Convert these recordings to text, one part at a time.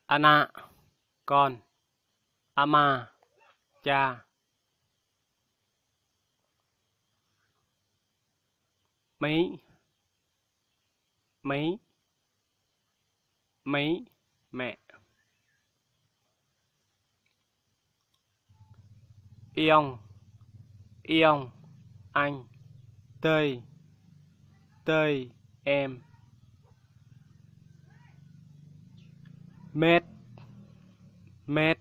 Ana, con. Ama, cha. Mấy, mấy, mấy, mẹ. Iong, iong, anh. Tơi, tơi, em. Mét, mét,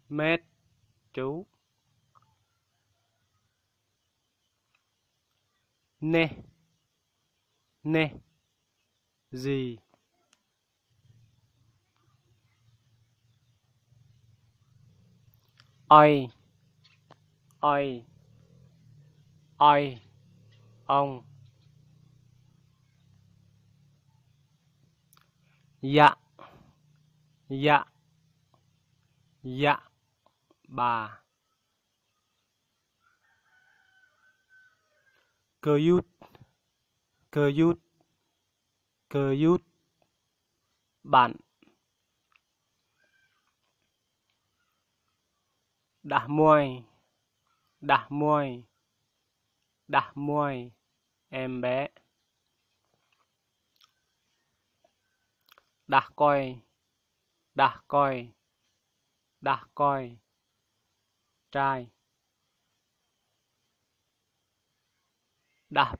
mét, chú. Nè, nè, gì. Oi, oi, oi, ông. Dạ, dạ, dạ, bà. Cơ yút, cơ yút, cơ yút, bạn. Đả môi, đả môi, đả môi, em bé. Đả coi, đả coi, đả coi, trai. Đạp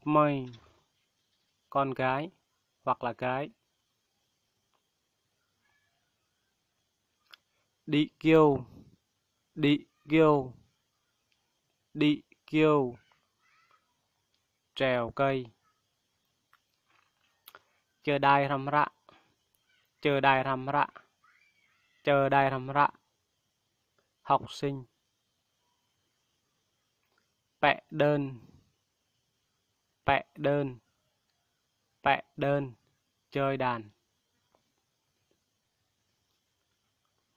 mây, con gái hoặc là gái. Đị kiêu, đị kiêu, đị kiêu, trèo cây. Chờ đai răm rạ, chờ đai răm rạ, chờ đai răm rạ. Học sinh. Pẹ đơn, pẹ đơn, pẹ đơn, chơi đàn.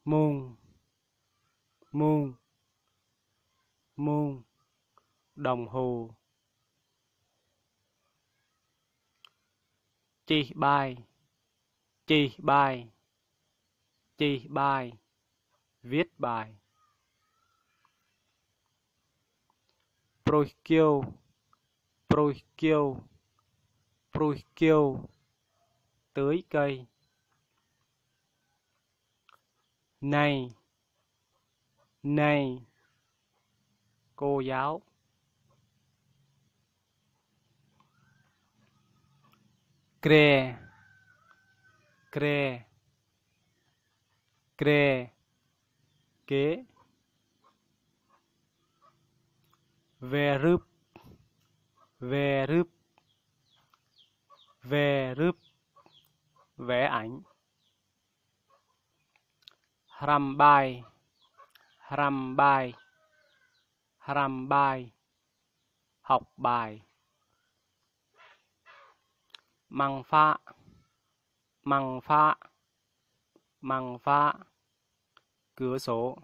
Muông, muông, muông, đồng hồ. Chi bài, chi bài, chi bài, viết bài. Prôi kiêu, prôi kiêu, prôi kiêu, tưới cây. Này, này, cô giáo. Kre, kre, kre, kế. Về rướp, về rướp, về rướp, vẽ ảnh. Răm bài, răm bài, răm bài, học bài. Măng pha, măng pha, măng pha, cửa sổ.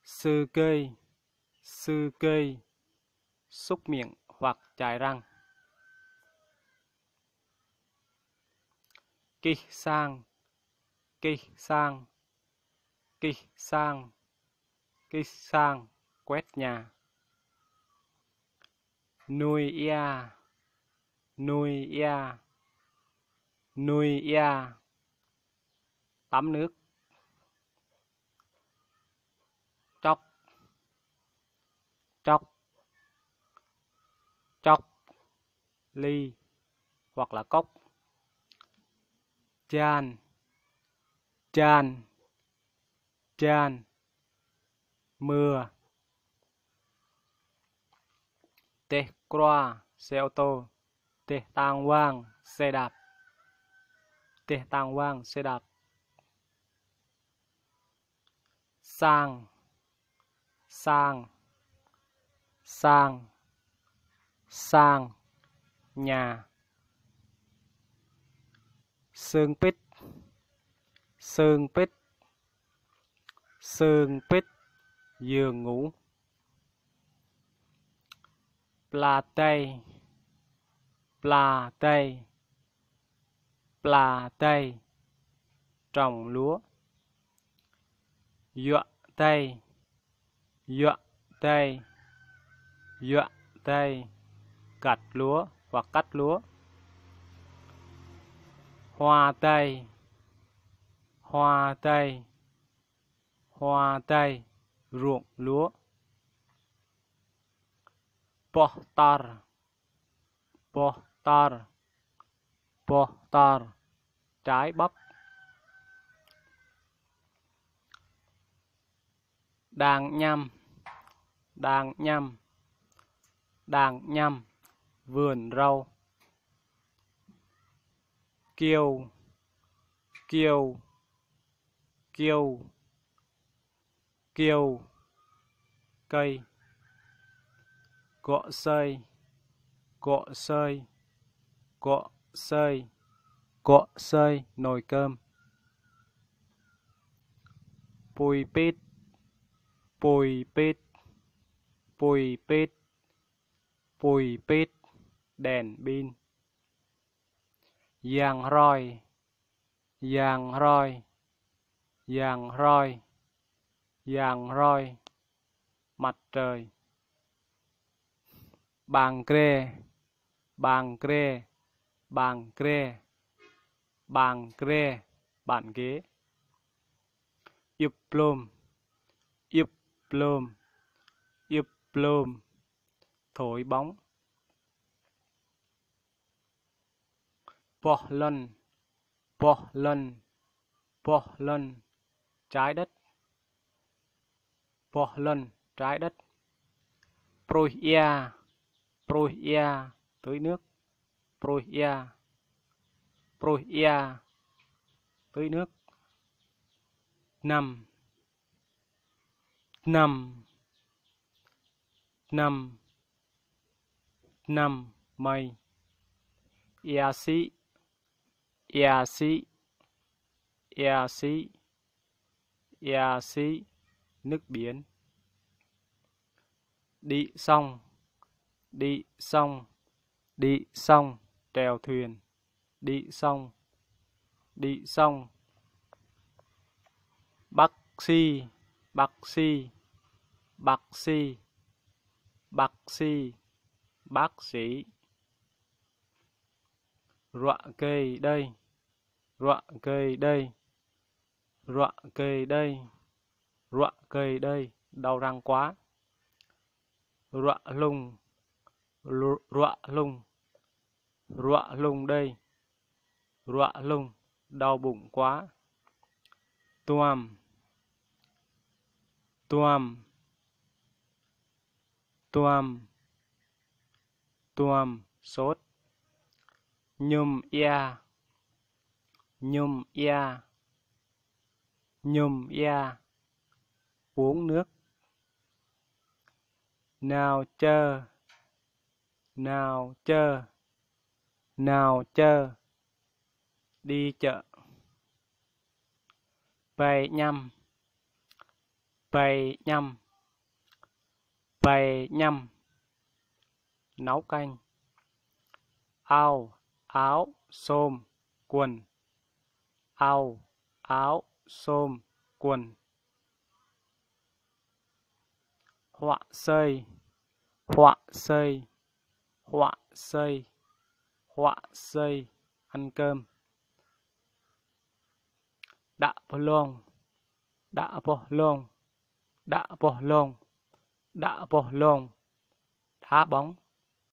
Sư cây, sư cây, xúc miệng hoặc chải răng. Kỳ sang, kỳ sang, kỳ sang, kỳ sang, quét nhà. Nuôi ia, nuôi ia, nuôi ia, tắm nước. Chóc, chóc, chóc, ly hoặc là cốc. Chan, chan, chan, mưa. Tê croa, xe ô tô. Tê tang quang, xe đạp. Tê tang quang, xe đạp. Sang, sang, sang, sang, nhà. Sương pít, sương pít, sương pít, giường ngủ. Platay, Pla tây. Pla tây. Trồng lúa. Dọa tây. Dọa tây. Dọa tây. Gặt lúa hoặc cắt lúa. Hoa tây. Hoa tây. Hoa tây. Ruộng lúa. Pohtar. Pohtar. Pohtar. Trái bắp. Đàng nhâm. Đàng nhâm. Đàng nhâm. Vườn rau. Kiêu. Kiêu. Kiêu. Kiêu. Cây. Cọ sơi. Cọ sơi. Cọ sơi. Cọ sơi. Nồi cơm. Pùi pít. Pùi pít. Pùi pít. Pùi pít. Đèn pin. Giàng roi. Giàng roi. Giàng roi. Giàng roi. Mặt trời. Bàn kê. Bàn kê. Bàn kê. Bàn kê. Bàn ghế. Diplom. Diplom. Diplom. Thổi bóng. Pohlen. Pohlen. Pohlen. Trái đất. Pohlen. Trái đất. Proia. Proia. Tưới nước. Proia. Proia. Tưới nước. Năm. Năm. Năm. Năm. Mây. Ea sĩ. Ea sĩ. Ea sĩ. Ea sĩ. Nước biển. Đi sông. Đi sông. Đi sông. Chèo thuyền. Đi sông. Đi sông. Bác sĩ. Bác sĩ. Bác sĩ. Bác sĩ. Bác sĩ. Rọa cây đây. Rọa cây đây. Rọa cây đây. Rọa cây đây. Đau răng quá. Rọa lung. Rọa lung. Rọa lung đây. Rọa lung. Đau bụng quá. Tuam. Tuam. Tuam. Tuam. Sốt. Nhum ya. Nhum ya. Nhum ya. Uống nước. Nào chờ. Nào chờ. Nào chờ. Đi chợ. Bày nhâm. Bày nhâm. Bày nhâm. Nấu canh. Ao. Áo. Xôm. Quần. Ao. Áo. Xôm. Quần. Họa xây. Họa xây. Họa xây. Họa xây. Ăn cơm. Đạ bò lông. Đạ bò lông. Đạ bò lông. Đạ bò lông. Đá bóng.